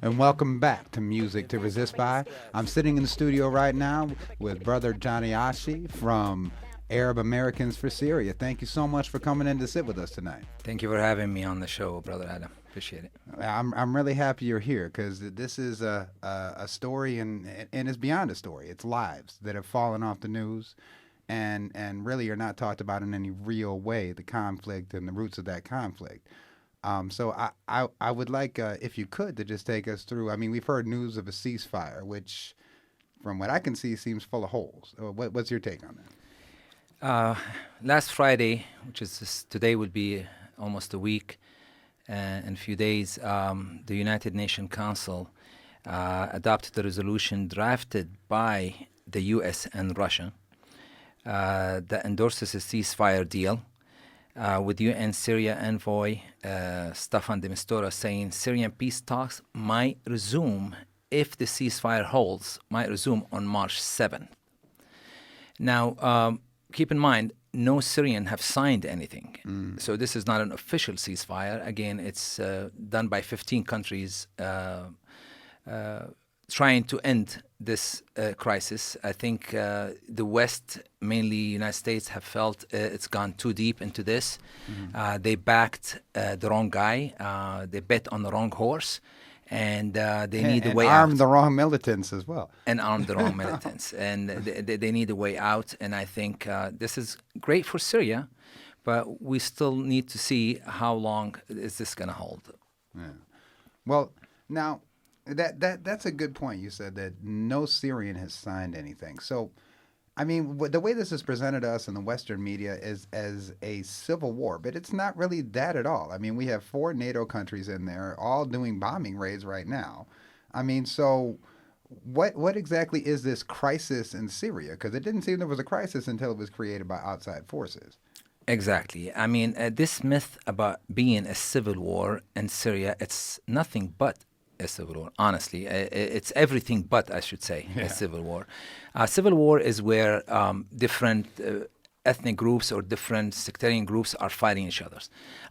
and welcome back to Music to Resist By. I'm sitting in the studio right now with brother Johnny Achi from Arab Americans for Syria. Thank you so much for coming in to sit with us tonight. Thank you for having me on the show, Brother Adam. Appreciate it. I'm really happy you're here because this is a story and it's beyond a story. It's lives that have fallen off the news and really are not talked about in any real way, the conflict and the roots of that conflict. So I would like, if you could, to just take us through. I mean, we've heard news of a ceasefire, which, from what I can see, seems full of holes. What's your take on that? Last Friday, which is today, would be almost a week and a few days, the United Nations Council adopted a resolution drafted by the U.S. and Russia that endorses a ceasefire deal. With UN Syria envoy Staffan de Mistura saying Syrian peace talks might resume if the ceasefire holds, might resume on March 7th. Now, keep in mind, no Syrian have signed anything. So this is not an official ceasefire. Again, it's done by 15 countries trying to end this crisis. I think the West, mainly United States, have felt it's gone too deep into this. They backed the wrong guy. They bet on the wrong horse. And they need a way out. And armed the wrong militants as well. And armed the wrong militants. And they need a way out. And I think this is great for Syria, but we still need to see how long is this going to hold. Yeah. Well, now, that's a good point. You said that no Syrian has signed anything. So, I mean, the way this is presented to us in the Western media is as a civil war, but it's not really that at all. I mean, we have 4 NATO countries in there, all doing bombing raids right now. I mean, so what exactly is this crisis in Syria? Because it didn't seem there was a crisis until it was created by outside forces. Exactly. I mean, this myth about being a civil war in Syria, it's nothing but a civil war. Honestly, it's everything but, I should say, a civil war. Civil war is where different ethnic groups or different sectarian groups are fighting each other.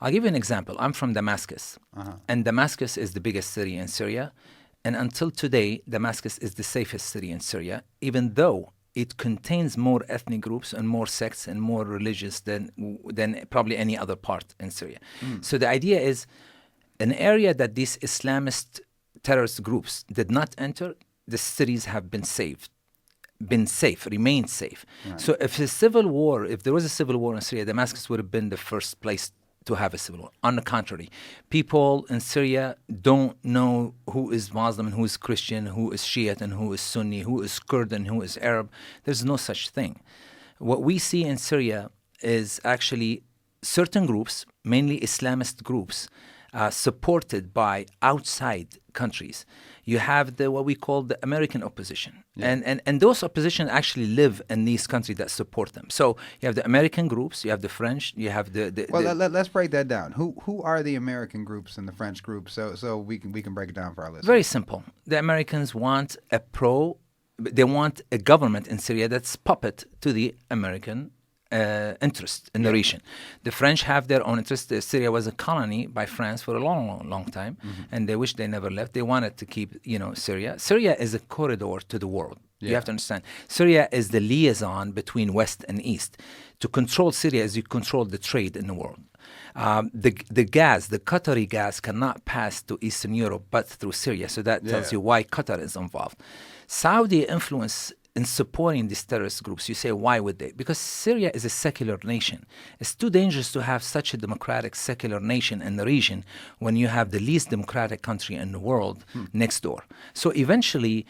I'll give you an example. I'm from Damascus, and Damascus is the biggest city in Syria. And until today, Damascus is the safest city in Syria, even though it contains more ethnic groups and more sects and more religious than probably any other part in Syria. So the idea is an area that these Islamist terrorist groups did not enter, the cities have been safe, remained safe. Right. So if there was a civil war in Syria, Damascus would have been the first place to have a civil war. On the contrary, people in Syria don't know who is Muslim and who is Christian, who is Shiite and who is Sunni, who is Kurd and who is Arab. There's no such thing. What we see in Syria is actually certain groups, mainly Islamist groups, supported by outside countries. You have what we call the American opposition. Yeah. And those opposition actually live in these countries that support them. So you have the American groups, you have the French, you have let's break that down. Who are the American groups and the French groups so we can break it down for our listeners? Very simple. The Americans want they want a government in Syria that's puppet to the American interest in the region. The French have their own interest. Syria was a colony by France for a long time, and they wish they never left. They wanted to keep, Syria. Syria is a corridor to the world. Yeah. You have to understand. Syria is the liaison between West and East. To control Syria is you control the trade in the world. The gas, the Qatari gas, cannot pass to Eastern Europe but through Syria. So that tells you why Qatar is involved. Saudi influence in supporting these terrorist groups. You say, why would they? Because Syria is a secular nation. It's too dangerous to have such a democratic, secular nation in the region when you have the least democratic country in the world next door. So eventually,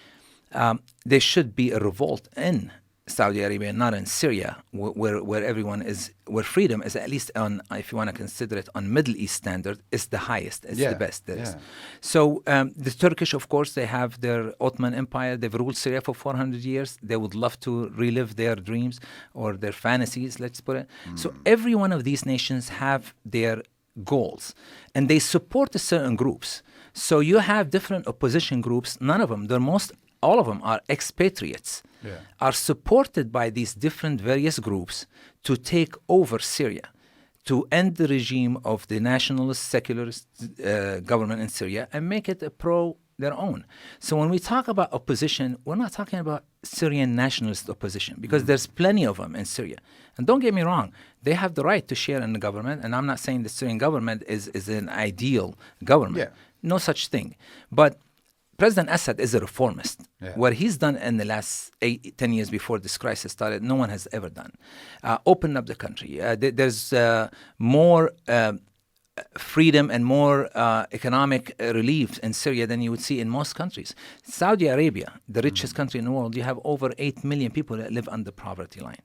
there should be a revolt in Saudi Arabia, not in Syria, where freedom is at least on, if you want to consider it on Middle East standard, is the highest, it's the best there is. So the Turkish, of course, they have their Ottoman Empire, they've ruled Syria for 400 years, they would love to relive their dreams or their fantasies, let's put it. So every one of these nations have their goals, and they support certain groups. So you have different opposition groups, all of them are expatriates, are supported by these different various groups to take over Syria, to end the regime of the nationalist, secularist government in Syria and make it a their own. So when we talk about opposition, we're not talking about Syrian nationalist opposition, because there's plenty of them in Syria. And don't get me wrong, they have the right to share in the government, and I'm not saying the Syrian government is an ideal government. Yeah. No such thing. But President Assad is a reformist. Yeah. What he's done in the last 10 years before this crisis started, no one has ever done. Open up the country. There's more freedom and more economic relief in Syria than you would see in most countries. Saudi Arabia, the richest country in the world, you have over 8 million people that live under poverty line.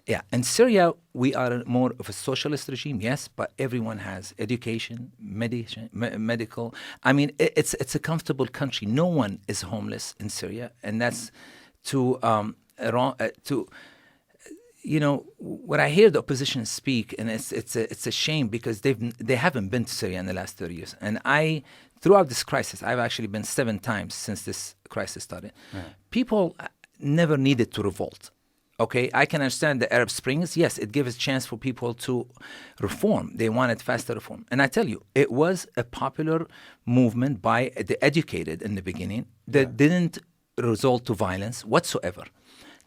Yeah. In Syria, we are more of a socialist regime, yes, but everyone has education, medical. I mean, it's a comfortable country. No one is homeless in Syria, and that's when I hear the opposition speak, and it's a shame, because they haven't been to Syria in the last 30 years. And throughout this crisis, I've actually been 7 times since this crisis started. Right. People never needed to revolt. Okay, I can understand the Arab Springs. Yes, it gives a chance for people to reform. They wanted faster reform. And I tell you, it was a popular movement by the educated in the beginning that didn't resort to violence whatsoever.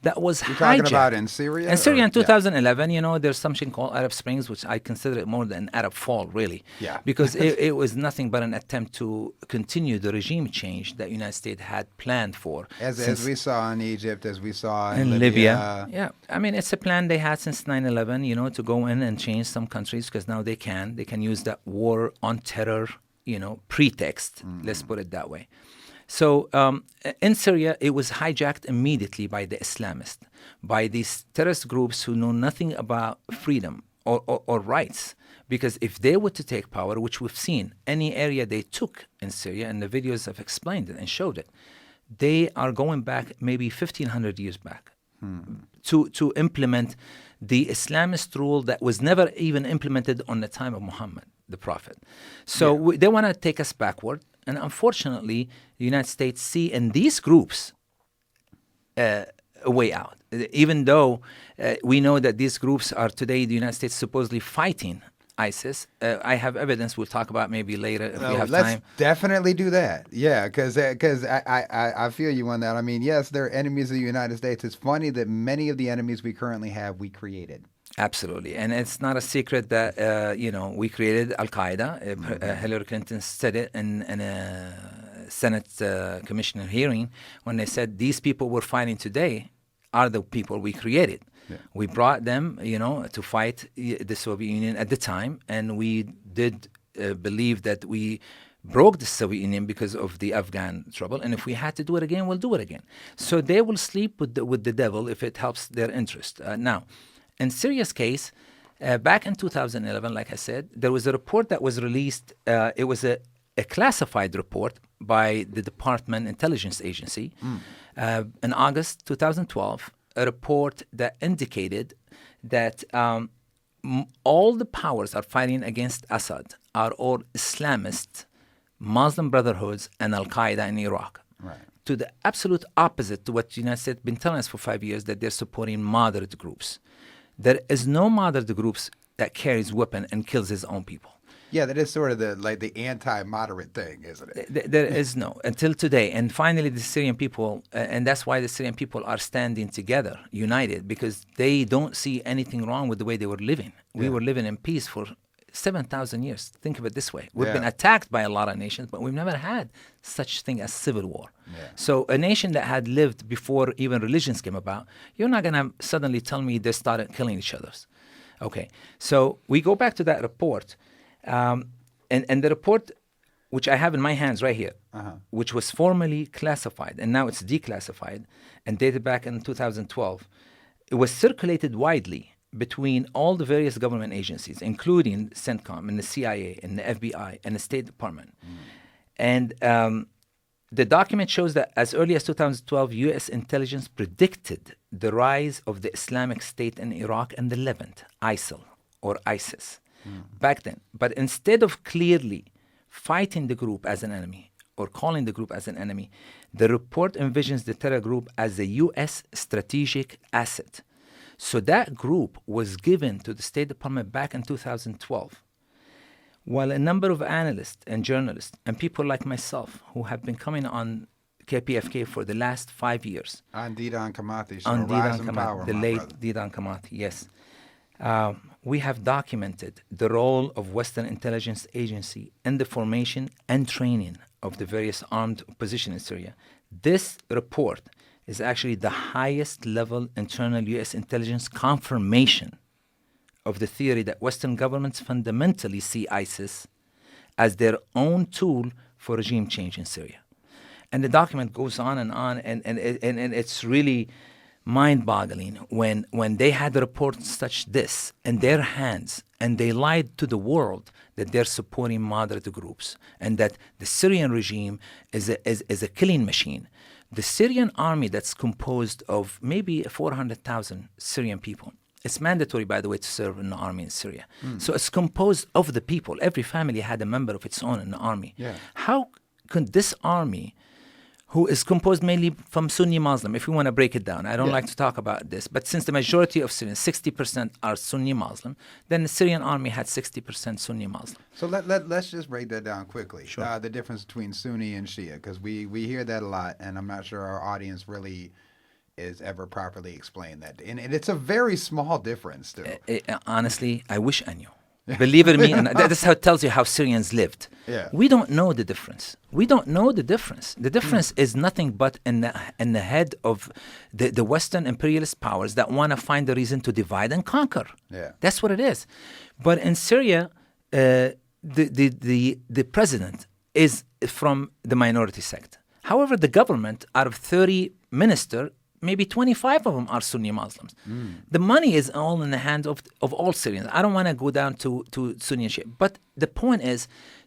That was hijacked. You're talking about in Syria? In Syria in 2011, there's something called Arab Springs, which I consider it more than an Arab fall, really. Yeah. Because it was nothing but an attempt to continue the regime change that the United States had planned for. As we saw in Egypt, as we saw in Libya. Yeah. I mean, it's a plan they had since 9/11, to go in and change some countries, because now they can. They can use that war on terror, pretext. Let's put it that way. So in Syria, it was hijacked immediately by the Islamists, by these terrorist groups who know nothing about freedom or rights. Because if they were to take power, which we've seen, any area they took in Syria, and the videos have explained it and showed it, they are going back maybe 1,500 years back to implement the Islamist rule that was never even implemented on the time of Muhammad, the Prophet. So they want to take us backward. And unfortunately, the United States see in these groups a way out. Even though we know that these groups are today, the United States supposedly fighting ISIS. I have evidence we'll talk about maybe later if we have time. Let's definitely do that. Yeah, because I feel you on that. I mean, yes, they're enemies of the United States. It's funny that many of the enemies we currently have, we created. Absolutely. And it's not a secret that, we created Al-Qaeda. Hillary Clinton said it in a Senate commissioner hearing when they said these people we're fighting today are the people we created. Yeah. We brought them, to fight the Soviet Union at the time, and we did believe that we broke the Soviet Union because of the Afghan trouble, and if we had to do it again, we'll do it again. So they will sleep with the devil if it helps their interest. Now, in Syria's case, back in 2011, like I said, there was a report that was released. It was a classified report by the Department Intelligence Agency in August 2012, a report that indicated that all the powers are fighting against Assad are all Islamist, Muslim Brotherhoods, and Al-Qaeda in Iraq. Right. To the absolute opposite to what the United States has been telling us for 5 years, that they're supporting moderate groups. There is no moderate groups that carries weapon and kills his own people. Yeah, that is sort of the anti-moderate thing, isn't it? There is no, until today. And finally, the Syrian people, and that's why the Syrian people are standing together, united, because they don't see anything wrong with the way they were living. We were living in peace for 7,000 years. Think of it this way. We've been attacked by a lot of nations, but we've never had such thing as civil war. Yeah. So a nation that had lived before even religions came about, you're not going to suddenly tell me they started killing each other. Okay, so we go back to that report. And the report, which I have in my hands right here, which was formerly classified, and now it's declassified, and dated back in 2012, it was circulated widely between all the various government agencies, including CENTCOM and the CIA and the FBI and the State Department. And the document shows that as early as 2012, U.S. intelligence predicted the rise of the Islamic State in Iraq and the Levant, ISIL or ISIS, back then. But instead of clearly fighting the group as an enemy or calling the group as an enemy, the report envisions the terror group as a U.S. strategic asset. So that group was given to the State Department back in 2012. While a number of analysts and journalists and people like myself who have been coming on KPFK for the last 5 years. On Didan Kamati show, On Rise Didan and Power, Kamati, the my late brother. Didan Kamati, yes. We have documented the role of Western intelligence agency in the formation and training of the various armed opposition in Syria. This report is actually the highest level internal U.S. intelligence confirmation of the theory that Western governments fundamentally see ISIS as their own tool for regime change in Syria. And the document goes on, and it's really mind-boggling when they had reports such this in their hands, and they lied to the world that they're supporting moderate groups and that the Syrian regime is a killing machine. The Syrian army that's composed of maybe 400,000 Syrian people. It's mandatory, by the way, to serve in the army in Syria. So it's composed of the people. Every family had a member of its own in the army. Yeah. How could this army, who is composed mainly from Sunni Muslim, if we want to break it down, I don't like to talk about this, but since the majority of Syrians, 60% are Sunni Muslim, then the Syrian army had 60% Sunni Muslim. So let's just break that down quickly. Sure. The difference between Sunni and Shia, because we hear that a lot, and I'm not sure our audience really is ever properly explained that. And it's a very small difference, too. Honestly, I wish I knew. Believe it or me, and that's how it tells you how Syrians lived. Yeah. We don't know the difference. We don't know the difference. The difference is nothing but in the head of the Western imperialist powers that want to find a reason to divide and conquer. Yeah. That's what it is. But in Syria, the president is from the minority sect. However, the government, out of 30 ministers, maybe 25 of them are Sunni Muslims. The money is all in the hands of all Syrians. I don't want to go down to Sunni and Shia. But the point is,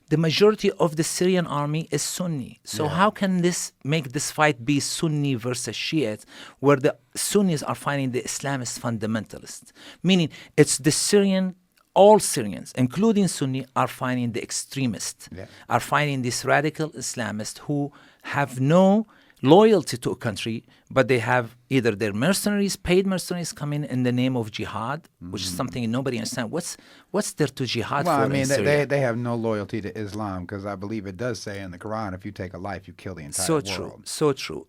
the majority of the Syrian army is Sunni. So how can this make this fight be Sunni versus Shiites, where the Sunnis are fighting the Islamist fundamentalists? Meaning, it's the Syrian, all Syrians, including Sunni, are fighting the extremists, are fighting these radical Islamists who have no loyalty to a country, but they have either their mercenaries, paid mercenaries, coming in the name of jihad, which is something nobody understands. What's there to jihad for in Syria? They have no loyalty to Islam, because I believe it does say in the Quran, if you take a life, you kill the entire world. So true.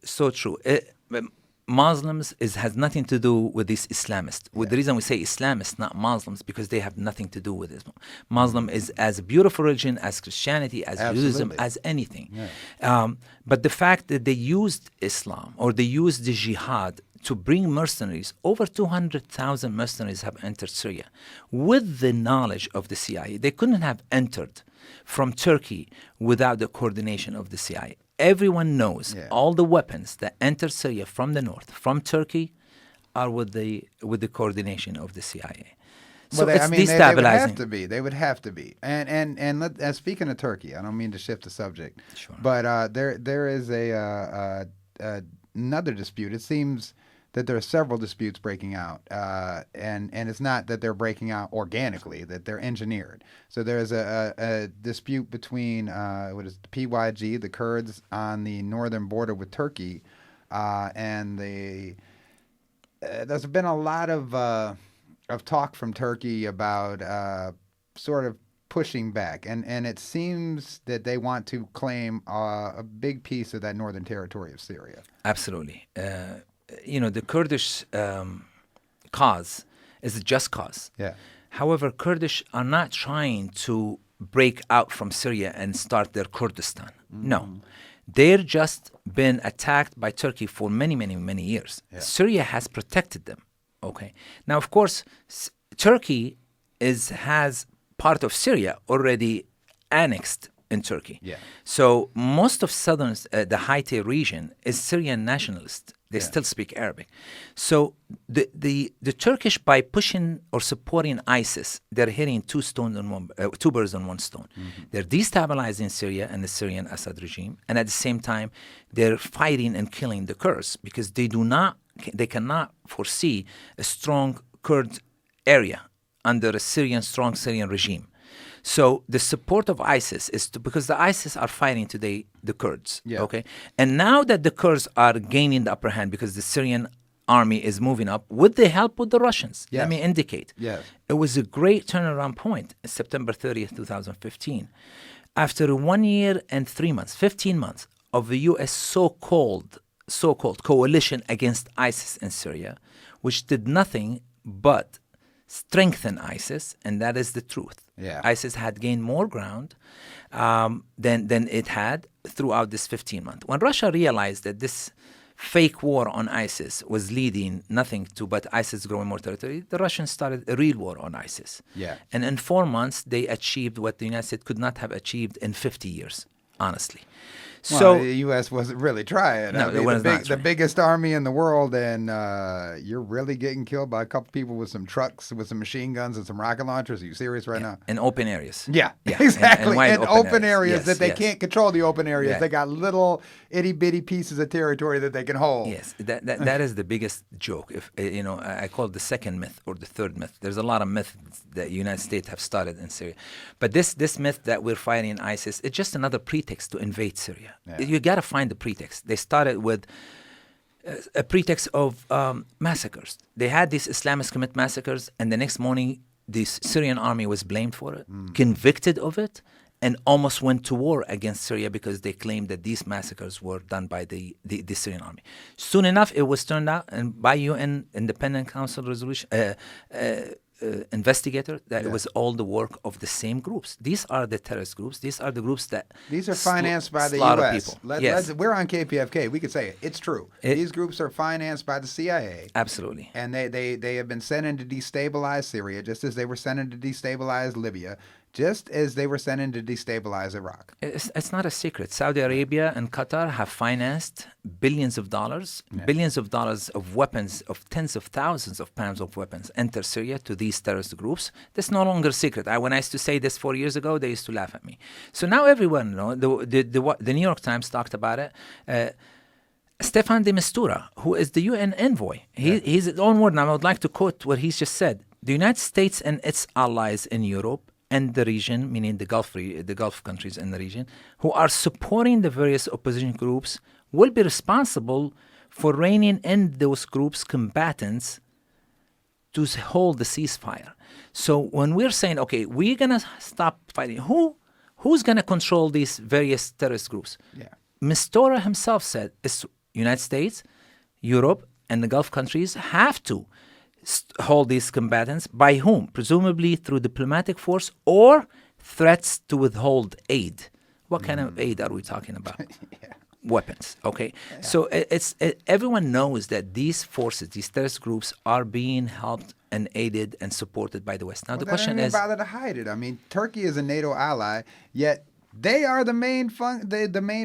Muslims has nothing to do with these Islamists. The reason we say Islamists, not Muslims, because they have nothing to do with Islam. Muslim is as beautiful religion as Christianity, as Judaism, as anything. But the fact that they used Islam, or they used the jihad to bring mercenaries, over 200,000 mercenaries have entered Syria with the knowledge of the CIA. They couldn't have entered from Turkey without the coordination of the CIA. Everyone knows all the weapons that enter Syria from the north, from Turkey, are with the coordination of the CIA. So Well, it's they would have destabilizing. to be. They would have to be. And speaking of Turkey, I don't mean to shift the subject, Sure. but there is another dispute. It seems that there are several disputes breaking out, and it's not that they're breaking out organically; that they're engineered. So there's a dispute between what is the PYG, the Kurds on the northern border with Turkey, and there's been a lot of talk from Turkey about sort of pushing back, and it seems that they want to claim a big piece of that northern territory of Syria. Absolutely. The Kurdish cause is a just cause. Yeah. However, Kurdish are not trying to break out from Syria and start their Kurdistan. No. They're just been attacked by Turkey for many, many, many years. Yeah. Syria has protected them. Okay. Now, of course, Turkey has part of Syria already annexed in Turkey. Yeah. So most of southern, the Haiti region is Syrian nationalist. They still speak Arabic. So the Turkish, by pushing or supporting ISIS, they're hitting two birds on one stone. They're destabilizing Syria and the Syrian Assad regime, and at the same time, they're fighting and killing the Kurds, because they cannot foresee a strong Kurd area under a strong Syrian regime. So the support of ISIS is because the ISIS are fighting today the Kurds. Yeah. Okay, and now that the Kurds are gaining the upper hand because the Syrian army is moving up with the help with the Russians. Yes. Let me indicate. Yes. It was a great turnaround point, September 30th, 2015. After 1 year and 3 months, 15 months of the U.S. so-called coalition against ISIS in Syria, which did nothing but strengthen ISIS, and that is the truth. Yeah. ISIS had gained more ground than it had throughout this 15 months. When Russia realized that this fake war on ISIS was leading nothing to but ISIS growing more territory, the Russians started a real war on ISIS. Yeah. And in 4 months, they achieved what the United States could not have achieved in 50 years, honestly. Well, So the U.S. wasn't really trying. No, I mean, it was not the trying. biggest army in the world, and you're really getting killed by a couple people with some trucks, with some machine guns and some rocket launchers. Are you serious right now? in open areas. Yeah, Yeah, exactly. and wide In open areas Yes, that they yes. can't control the open areas. Yeah. They got little itty bitty pieces of territory that they can hold. Yes, that is the biggest joke. If I call it the second myth or the third myth. There's a lot of myths that the United States have started in Syria, but this myth that we're fighting ISIS, it's just another pretext to invade Syria. Yeah. You got to find the pretext. They started with a pretext of massacres. They had these Islamist commit massacres, and the next morning, the Syrian army was blamed for it, convicted of it, and almost went to war against Syria because they claimed that these massacres were done by the Syrian army. Soon enough, it was turned out and by UN Independent Council resolution investigator that it was all the work of the same groups. These are the terrorist groups. These are the groups that These are financed by the slaughter U.S. people. Yes. We're on KPFK. We could say it. It's true. These groups are financed by the CIA. Absolutely. And they have been sent in to destabilize Syria, just as they were sent in to destabilize Libya, just as they were sent in to destabilize Iraq. It's not a secret. Saudi Arabia and Qatar have financed billions of dollars of weapons, of tens of thousands of pounds of weapons enter Syria to these terrorist groups. That's no longer a secret. When I used to say this 4 years ago, they used to laugh at me. So now everyone knows. The New York Times talked about it. Stefan de Mistura, who is the UN envoy, he's his own word. Now I would like to quote what he's just said. The United States and its allies in Europe and the region, meaning the Gulf countries in the region, who are supporting the various opposition groups, will be responsible for reining in those groups' combatants to hold the ceasefire. So when we're saying, okay, we're going to stop fighting, who's going to control these various terrorist groups? Yeah. Mistura himself said, it's United States, Europe, and the Gulf countries have to hold these combatants. By whom? Presumably through diplomatic force or threats to withhold aid. What kind of aid are we talking about? Yeah. Weapons, okay? Yeah. So everyone knows that these forces, these terrorist groups, are being helped and aided and supported by the West. Now, the question is... They don't even bother to hide it. I mean, Turkey is a NATO ally, yet they are the main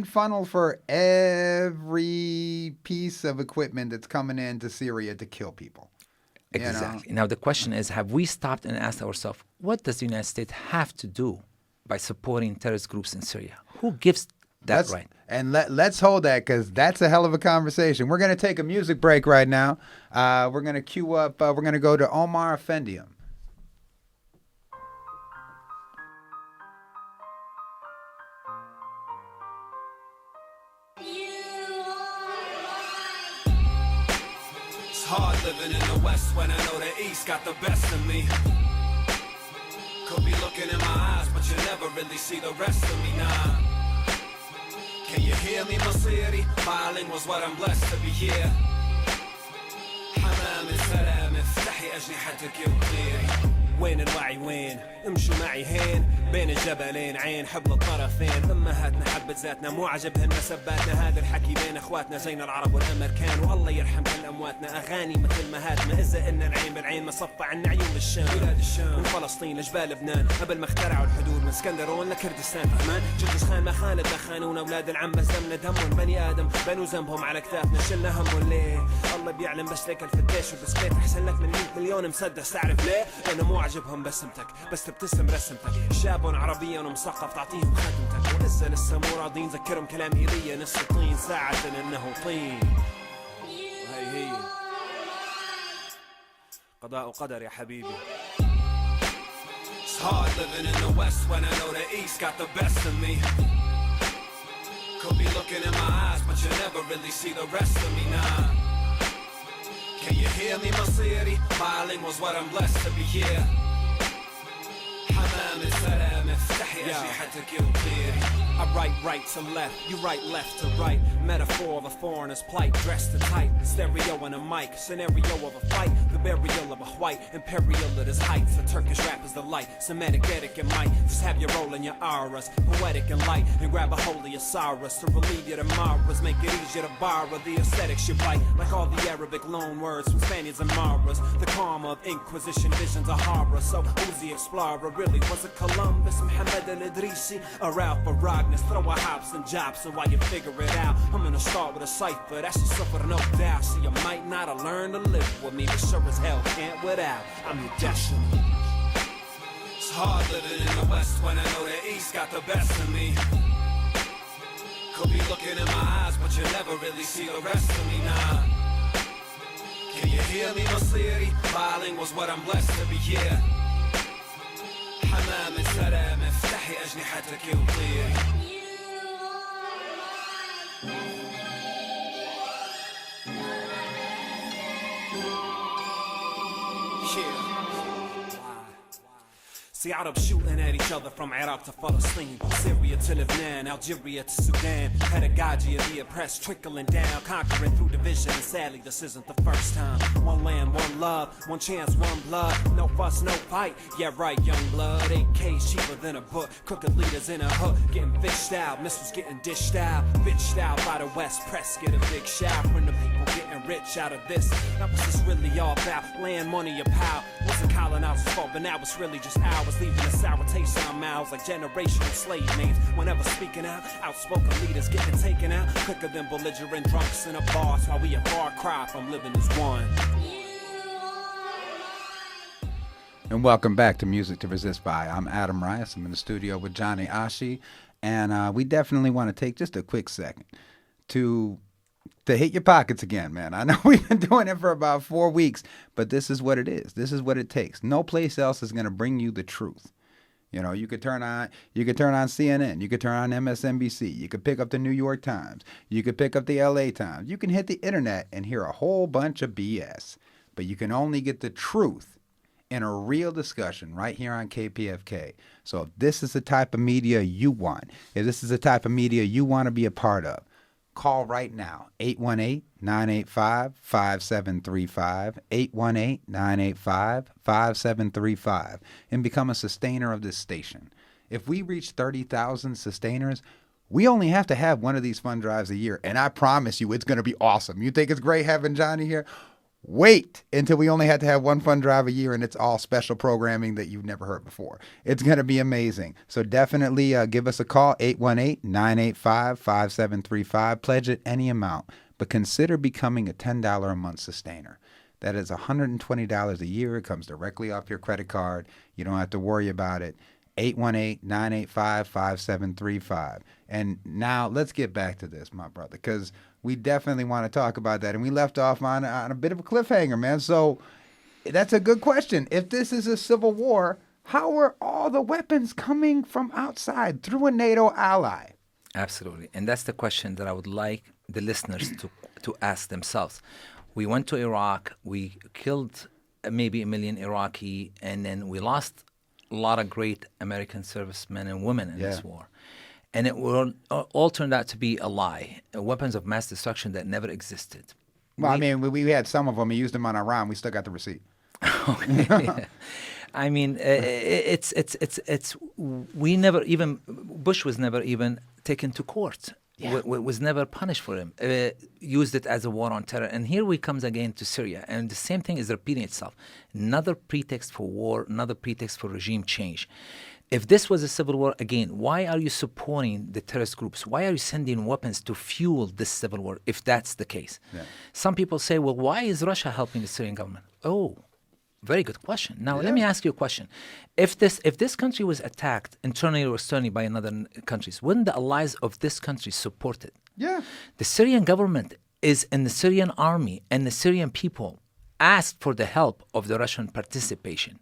funnel for every piece of equipment that's coming into Syria to kill people. Exactly. Now, the question is, have we stopped and asked ourselves, what does the United States have to do by supporting terrorist groups in Syria? Who gives that right? And let's hold that, because that's a hell of a conversation. We're going to take a music break right now. We're going to queue up, we're going to go to Omar Effendium. Hard living in the West when I know the East got the best of me. Could be looking in my eyes, but you never really see the rest of me, nah. Can you hear me, Masiri? Bilingual's what I'm blessed to be here. حمام السلام افتحي أجنحتك وطيري. وين الوعي وين؟ امشوا معي هين بين الجبلين عين حبل الطرفين أمهاتنا حبت ذاتنا مو عجبهن مسباتنا هذا الحكي بين اخواتنا زينا العرب والامريكان والله يرحم كل امواتنا اغاني مثل مهاتنا اذا إلنا العين بالعين ما صفى عنا عيون الشام بلاد الشام من فلسطين لجبال لبنان قبل ما اخترعوا الحدود من اسكندرون لكردستان فهمان جنكيز خان ما خالد ما خانونا اولاد العم بس دمنا دمهم بني ادم بنوا ذنبهم على كتافنا شلنا همهم ليه الله بيعلم بس ليك في الديش والبسكيت احسن لك من 100 مليون مسدس تعرف ليه لانه مو عجبهم بسمتك بس تبتسم رسمتك شاب عربيا ومثقف تعطيهم خاتمتك واذا لسه مو راضين ذكرهم كلام ايليا نص طين ساعة انه طين وهي هي قضاء وقدر يا حبيبي. It's hard living in the West when I know the East got the best of me. Could be looking in my eyes but you never really see the rest of me, nah. Can you hear me مصيري bilingual's what I'm blessed to be here حمام السلام افتحي أجنحتك وطيري I write right to left, you write left to right. Metaphor of a foreigner's plight, dressed to tight. Stereo and a mic, scenario of a fight. The burial of a white, imperial at his heights. A Turkish rap is the light, Semitic etiquette might. Just have you roll in your auras, poetic and light. And grab a hold of your sorrows to relieve your tomorrows. Make it easier to borrow the aesthetics you write. Like all the Arabic loan words from Spaniards and Maras. The calm of Inquisition, visions of horror. So who's the explorer? Really, was it Columbus, Muhammad al-Idrisi, or Alpha Rock? Throw a hops and jobs so while you figure it out I'm gonna start with a cipher, that's just suffer no doubt. So you might not have learned to live with me, but sure as hell can't without. I'm your destiny. It's hard living in the West when I know the East got the best of me. Could be looking in my eyes, but you never really see the rest of me now. Can you hear me, Masiri? Bilingual's what I'm blessed to be here. حمام السلام افتحي أجنحتك وطيري See Arabs shooting at each other from Iraq to Palestine, Syria to Lebanon, Algeria to Sudan, pedagogy of the oppressed trickling down, conquering through division, and sadly this isn't the first time. One land, one love, one chance, one blood, no fuss, no fight, yeah right young blood, AK's cheaper than a book, crooked leaders in a hook, getting fished out, missiles getting dished out, bitched out by the West press, get a big shout from the people getting rich out of this. Now what's this really all about? Land, money, or power? What's the colonizers' fault, but now it's really just ours. Leaving a sour taste in our mouths like generational slave names. Whenever speaking out, outspoken leaders getting taken out quicker than belligerent drunks in a bar. That's why we a far cry from living as one. And welcome back to Music to Resist By. I'm Adam Rice. I'm in the studio with Johnny Achi, and we definitely want to take just a quick second to hit your pockets again, man. I know we've been doing it for about 4 weeks, but this is what it is. This is what it takes. No place else is going to bring you the truth. You know, you could turn on CNN, you could turn on MSNBC, you could pick up the New York Times, you could pick up the LA Times, you can hit the internet and hear a whole bunch of BS, but you can only get the truth in a real discussion right here on KPFK. So if this is the type of media you want, if this is the type of media you want to be a part of, call right now, 818-985-5735, 818-985-5735, and become a sustainer of this station. If we reach 30,000 sustainers, we only have to have one of these fund drives a year, and I promise you it's going to be awesome. You think it's great having Johnny here? Wait until we only had to have one fund drive a year and it's all special programming that you've never heard before. It's going to be amazing. So definitely give us a call, 818-985-5735. Pledge at any amount, but consider becoming a $10 a month sustainer. That is $120 a year. It comes directly off your credit card. You don't have to worry about it. 818-985-5735. And now let's get back to this, my brother, because we definitely want to talk about that. And we left off on a bit of a cliffhanger, man. So that's a good question. If this is a civil war, how are all the weapons coming from outside through a NATO ally? Absolutely. And that's the question that I would like the listeners to ask themselves. We went to Iraq, we killed maybe 1 million Iraqi, and then we lost a lot of great American servicemen and women in this war. And it will all turned out to be a lie, weapons of mass destruction that never existed. Well, we had some of them. We used them on Iran. We still got the receipt. Okay. I mean, we never even, Bush was never even taken to court. Yeah. Was never punished for him. Used it as a war on terror. And here we comes again to Syria. And the same thing is repeating itself. Another pretext for war, another pretext for regime change. If this was a civil war, again, why are you supporting the terrorist groups? Why are you sending weapons to fuel this civil war if that's the case? Yeah. Some people say, well, why is Russia helping the Syrian government? Oh, very good question. Now, let me ask you a question. If this country was attacked internally or externally by another countries, wouldn't the allies of this country support it? Yeah. The Syrian government is in the Syrian army, and the Syrian people asked for the help of the Russian participation.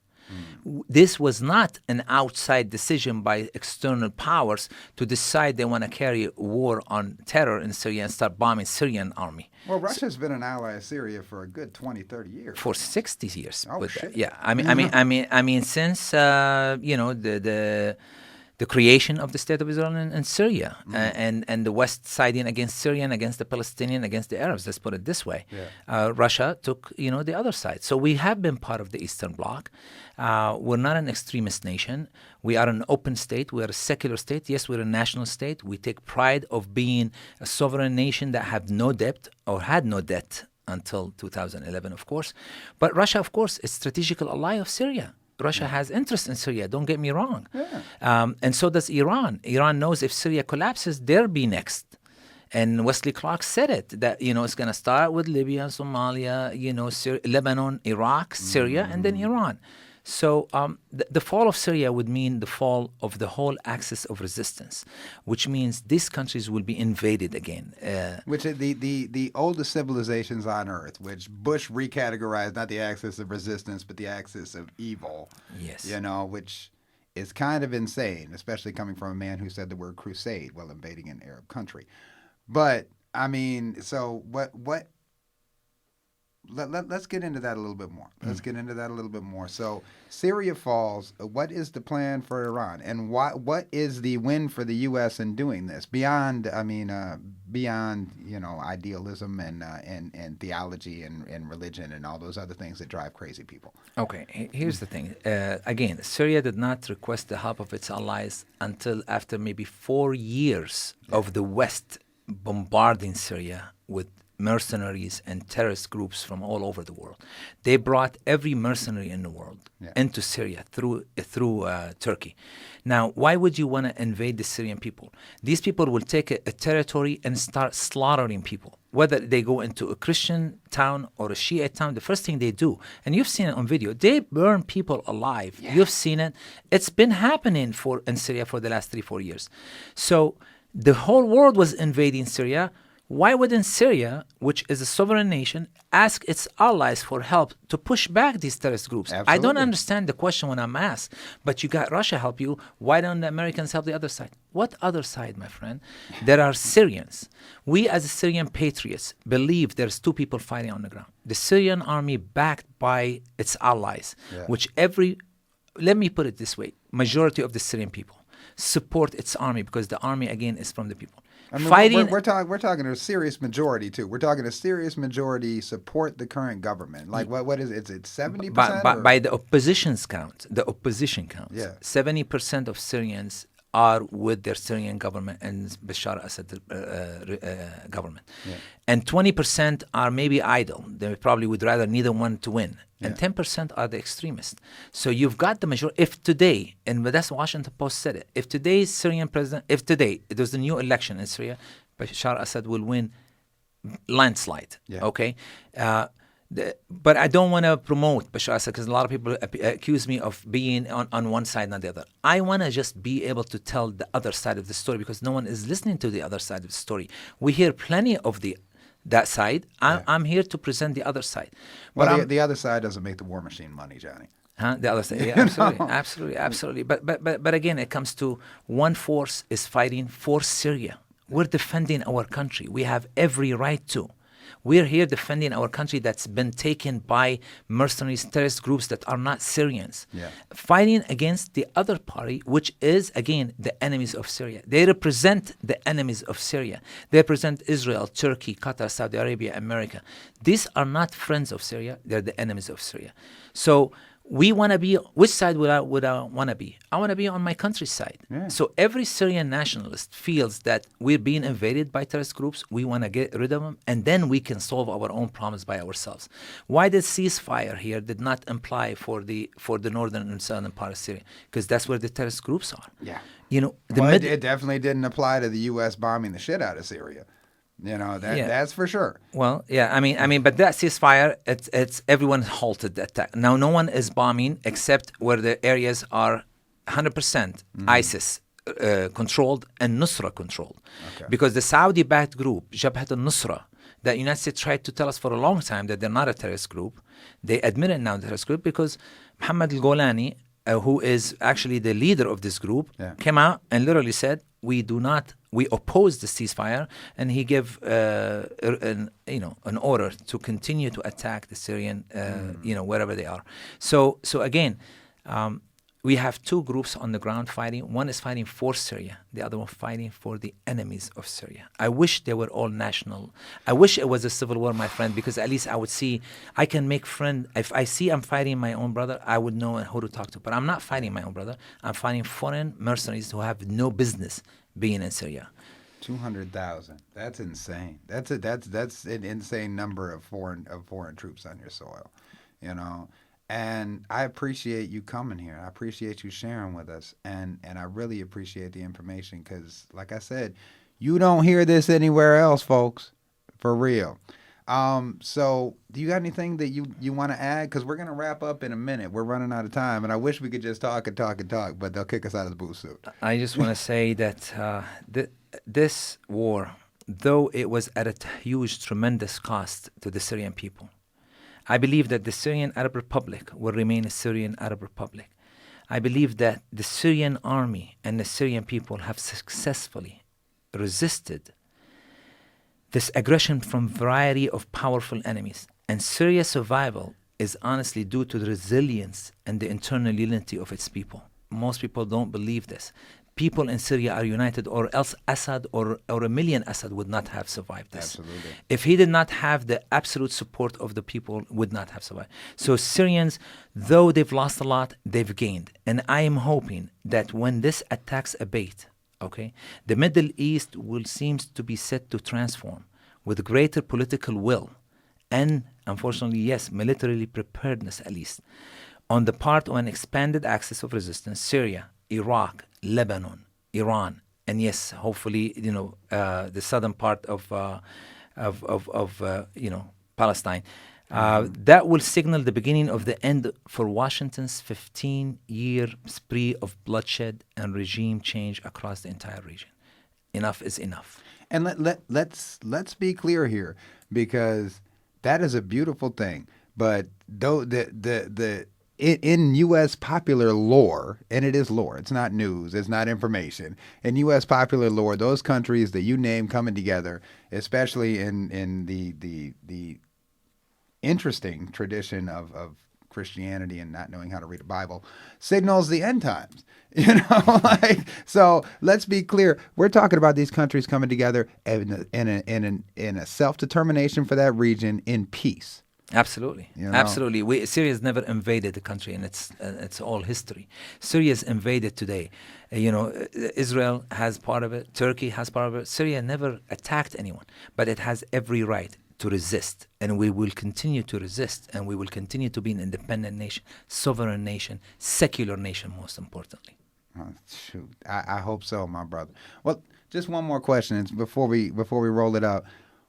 This was not an outside decision by external powers to decide they want to carry war on terror in Syria and start bombing Syrian army. Well, Russia's been an ally of Syria for a good 20, 30 years. For 60 years. Oh, shit. Yeah, I mean, since the creation of the State of Israel in Syria, and the West siding against Syria and against the Palestinian, against the Arabs. Let's put it this way. Yeah. Russia took the other side. So we have been part of the Eastern Bloc. We're not an extremist nation. We are an open state. We are a secular state. Yes, we're a national state. We take pride of being a sovereign nation that have no debt or had no debt until 2011, of course. But Russia, of course, is a strategic ally of Syria. Russia has interest in Syria, don't get me wrong. Yeah. And so does Iran. Iran knows if Syria collapses, they'll be next. And Wesley Clark said it, that, it's going to start with Libya, Somalia, Lebanon, Iraq, Syria, and then Iran. So the fall of Syria would mean the fall of the whole axis of resistance, which means these countries will be invaded again. Which is the oldest civilizations on Earth, which Bush recategorized, not the axis of resistance, but the axis of evil. Yes. Which is kind of insane, especially coming from a man who said the word crusade while invading an Arab country. But, I mean, so what let's get into that a little bit more. So Syria falls. What is the plan for Iran, and what is the win for the U.S. in doing this beyond idealism and theology and religion and all those other things that drive crazy people? Okay, here's the thing. Again, Syria did not request the help of its allies until after maybe 4 years of the West bombarding Syria with mercenaries and terrorist groups from all over the world. They brought every mercenary in the world into Syria through Turkey. Now, why would you want to invade the Syrian people? These people will take a territory and start slaughtering people. Whether they go into a Christian town or a Shiite town, the first thing they do, and you've seen it on video, they burn people alive. Yeah. You've seen it. It's been happening in Syria for the last 3-4 years. So the whole world was invading Syria. Why wouldn't Syria, which is a sovereign nation, ask its allies for help to push back these terrorist groups? Absolutely. I don't understand the question when I'm asked, but you got Russia help you. Why don't the Americans help the other side? What other side, my friend? There are Syrians. We as Syrian patriots believe there's two people fighting on the ground. The Syrian army backed by its allies, which let me put it this way, majority of the Syrian people support its army because the army, again, is from the people. I mean, we're talking a serious majority too. We're talking a serious majority support the current government. Like what is it? Is it 70%? By the opposition count, 70% of Syrians are with their Syrian government and Bashar al-Assad government. Yeah. And 20% are maybe idle. They probably would rather neither one to win. And 10% are the extremists. So you've got the majority. If today, and that's Washington Post said it, if today's Syrian president, if today there's a new election in Syria, Bashar al-Assad will win landslide. Yeah. Okay? But I don't want to promote Bashar al-Assad because a lot of people accuse me of being on one side, not the other. I want to just be able to tell the other side of the story because no one is listening to the other side of the story. We hear plenty of that side. I'm here to present the other side. Well, the other side doesn't make the war machine money, Johnny. Huh? The other side, yeah, absolutely. But again, it comes to one force is fighting for Syria. We're defending our country. We have every right to. We're here defending our country that's been taken by mercenaries, terrorist groups that are not Syrians. Yeah. Fighting against the other party, which is, again, the enemies of Syria. They represent the enemies of Syria. They represent Israel, Turkey, Qatar, Saudi Arabia, America. These are not friends of Syria. They're the enemies of Syria. So we want to be, which side would I want to be? I want to be on my country's side. Yeah. So every Syrian nationalist feels that we're being invaded by terrorist groups. We want to get rid of them, and then we can solve our own problems by ourselves. Why the ceasefire here did not apply for the northern and southern part of Syria? Because that's where the terrorist groups are. Yeah. It definitely didn't apply to the U.S. bombing the shit out of Syria. That's for sure. Well, yeah, I mean, but that ceasefire, it's everyone halted the attack. Now, no one is bombing except where the areas are 100% ISIS controlled and Nusra controlled. Okay. Because the Saudi-backed group, Jabhat al-Nusra, that United States tried to tell us for a long time that they're not a terrorist group. They admit it now, the terrorist group, because Mohammed al-Golani, who is actually the leader of this group, came out and literally said, we oppose the ceasefire, and he gave an order to continue to attack the Syrian, wherever they are. So again, we have two groups on the ground fighting. One is fighting for Syria, the other one fighting for the enemies of Syria. I wish they were all national. I wish it was a civil war, my friend, because at least I would see, I can make friends. If I see I'm fighting my own brother, I would know who to talk to. But I'm not fighting my own brother. I'm fighting foreign mercenaries who have no business being in Syria. 200,000. That's insane. That's an insane number of foreign troops on your soil, And I appreciate you coming here. I appreciate you sharing with us, and I really appreciate the information because, like I said, you don't hear this anywhere else, folks, for real. So, do you got anything that you want to add? Because we're gonna wrap up in a minute. We're running out of time, and I wish we could just talk, but they'll kick us out of the booth soon. I just want to say that this war, though it was at a huge, tremendous cost to the Syrian people, I believe that the Syrian Arab Republic will remain a Syrian Arab Republic. I believe that the Syrian army and the Syrian people have successfully resisted this aggression from a variety of powerful enemies. And Syria's survival is honestly due to the resilience and the internal unity of its people. Most people don't believe this. People in Syria are united, or else Assad or a million Assad would not have survived this. Absolutely. If he did not have the absolute support of the people, would not have survived. So Syrians, though they've lost a lot, they've gained. And I am hoping that when this attacks abate, the Middle East will seem to be set to transform with greater political will and, unfortunately, yes, militarily preparedness at least, on the part of an expanded axis of resistance, Syria, Iraq, Lebanon, Iran, and yes, hopefully, the southern part of Palestine. That will signal the beginning of the end for Washington's 15-year spree of bloodshed and regime change across the entire region. Enough is enough. And let's be clear here, because that is a beautiful thing. But though in U.S. popular lore, and it is lore, it's not news, it's not information. In U.S. popular lore, those countries that you name coming together, especially in the interesting tradition of Christianity and not knowing how to read a Bible, signals the end times. So let's be clear. We're talking about these countries coming together in a self-determination for that region in peace. Absolutely, absolutely. Syria's never invaded the country, and it's all history. Syria's invaded today. Israel has part of it. Turkey has part of it. Syria never attacked anyone, but it has every right to resist, and we will continue to resist, and we will continue to be an independent nation, sovereign nation, secular nation, most importantly. Oh, shoot, I hope so, my brother. Well, just one more question before we roll it out.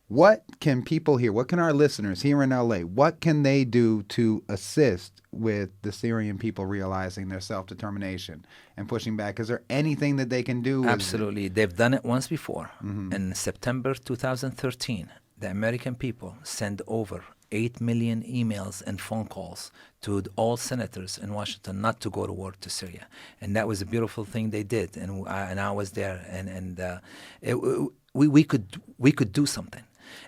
What can people here, what can our listeners here in LA, what can they do to assist with the Syrian people realizing their self-determination and pushing back? Is there anything that they can do? Absolutely. They've done it once before. Mm-hmm. In September 2013, the American people sent over 8 million emails and phone calls to all senators in Washington not to go to war to Syria. And that was a beautiful thing they did. And I was there. We could do something.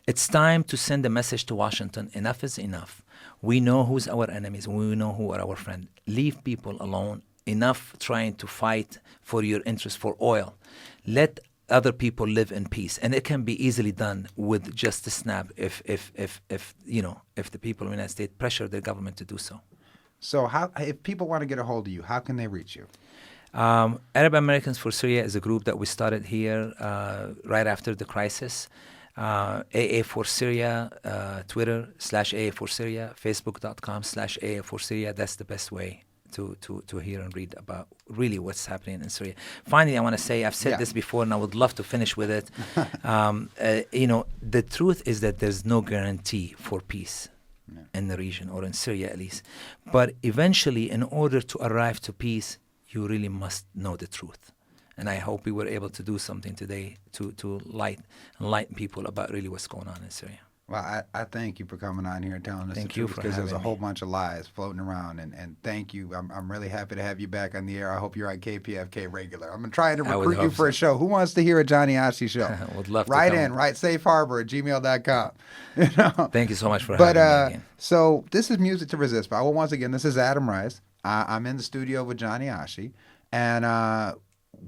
It's time to send a message to Washington. Enough is enough. We know who's our enemies. We know who are our friends. Leave people alone. Enough trying to fight for your interest for oil. Let other people live in peace, and it can be easily done with just a snap if the people of the United States pressure their government to do so. So, if people want to get a hold of you, how can they reach you? Arab Americans for Syria is a group that we started here right after the crisis. AA4Syria, Twitter /AA4Syria, Facebook.com/AA4Syria. That's the best way to hear and read about really what's happening in Syria. Finally, I want to say, I've said this before, and I would love to finish with it. The truth is that there's no guarantee for peace in the region, or in Syria at least. But eventually, in order to arrive to peace, you really must know the truth. And I hope we were able to do something today to enlighten people about really what's going on in Syria. Well, I thank you for coming on here and telling us Thank the you truth, for because there's a having whole me. bunch of lies floating around, and thank you. I'm really happy to have you back on the air. I hope you're on KPFK regular. I'm trying to I would recruit you hope for a so. show. Who wants to hear a Johnny Achi show? Would love to Write come. in, write safeharbor@gmail.com. You know? Thank you so much for But having me again. so this is Music to Resist by. Well, once again, this is Adam Rice. I'm in the studio with Johnny Achi, and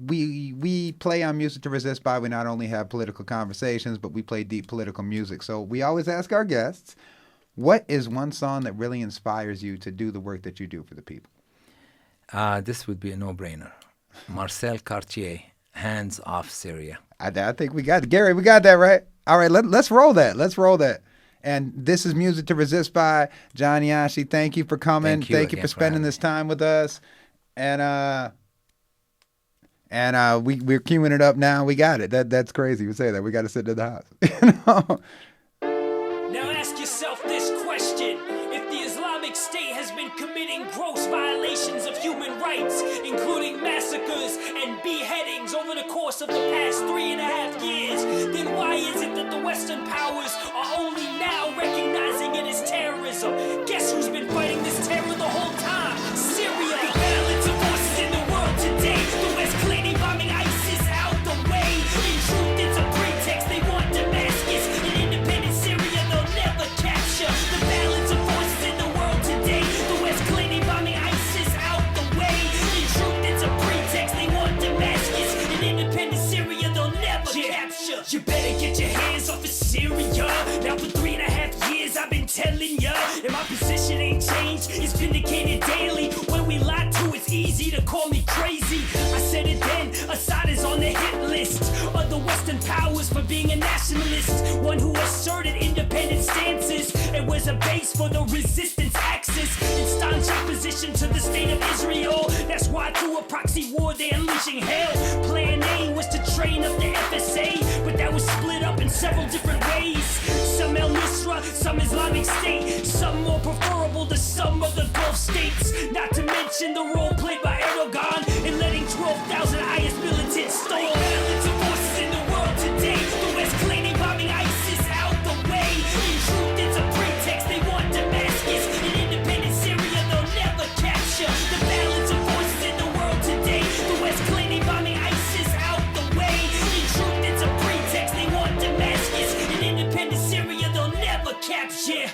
we play on Music to Resist by. We not only have political conversations, but we play deep political music. So we always ask our guests, what is one song that really inspires you to do the work that you do for the people? This would be a no-brainer. Marcel Cartier, Hands Off Syria. I think we got it. Gary, we got that right. All right, let's roll that. Let's roll that. And this is Music to Resist by Johnny Achi. Thank you for coming. Thank you for again spending having this me. time with us. And we're queuing it up now. We got it. That's crazy. We say that. We got to sit in the house. You know? Now ask yourself this question. If the Islamic State has been committing gross violations of human rights, including massacres and beheadings over the course of the past 3.5 years, then why is it that the Western powers are only now recognizing it as terrorism? Guess who's been fighting this terror the whole time? Syria. The balance of forces in the world today. The West clearly bombing ISIS out the way. In truth, it's a pretext. They want Damascus. An independent Syria they'll never capture. The balance of forces in the world today. The West clearly bombing ISIS out the way. In truth, it's a pretext. They want Damascus. An independent Syria they'll never capture. You better get your hands off of Syria. Now for 3.5 years I've been telling ya, and my position ain't changed. It's vindicated daily. When we lie to, it's easy to call me crazy. I said it then, Assad is on the hit list of the Western powers for being a nationalist, one who asserted independent stances and was a base for the resistance axis in staunch opposition to the state of Israel. That's why through a proxy war they're unleashing hell. Plan A was to train up the FSA, but that was split up in several different ways. Some al-Nusra, some Islamic State, some more preferable to some of the Gulf states. Not to mention the role played by Erdogan in letting 12,000 IS militants storm. Balance of forces in the world today. The West clearly bombing ISIS out the way. In truth, it's a pretext. They want Damascus. An independent Syria they'll never capture. The balance of forces in the world today. The West clearly bombing ISIS out the way. In truth, it's a pretext. They want Damascus. An independent Syria they'll never capture.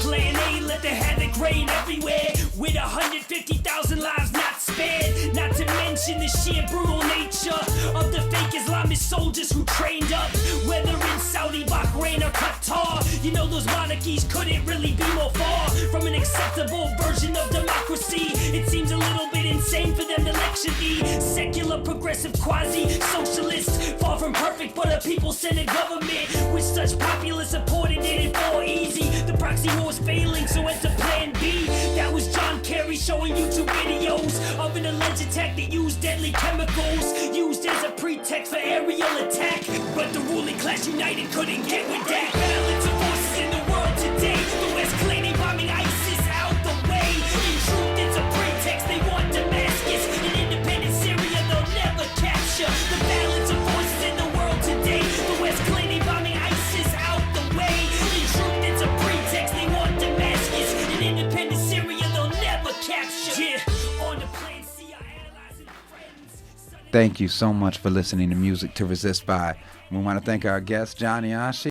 Plan A, let the havoc reign everywhere, with 150,000 lives not spared. Not to mention the sheer brutal nature of the fake Islamist soldiers who trained up, whether in Saudi, Bahrain, or Qatar. You know those monarchies couldn't really be more far from an acceptable version of democracy. It seems a little bit insane for them to lecture the secular, progressive, quasi-socialist. Far from perfect, but a people-centered government with such popular support it didn't fall easy. The proxy war was failing, so went to plan B. That was John Kerry showing YouTube videos of an alleged attack that used deadly chemicals, used as a pretext for aerial attack. But the ruling class united couldn't get with that. Balance of forces in the world today. The West clearly bombing ISIS out the way. In truth, it's a pretext. They want Damascus. An independent Syria they'll never capture. The balance of forces in the world today. The West clearly bombing ISIS out the way. In truth, it's a pretext. They want Damascus. An independent Syria they'll never capture. Yeah, on the plan, see our allies and friends. Thank you so much for listening to Music to Resist by. We want to thank our guest, Johnny Achi.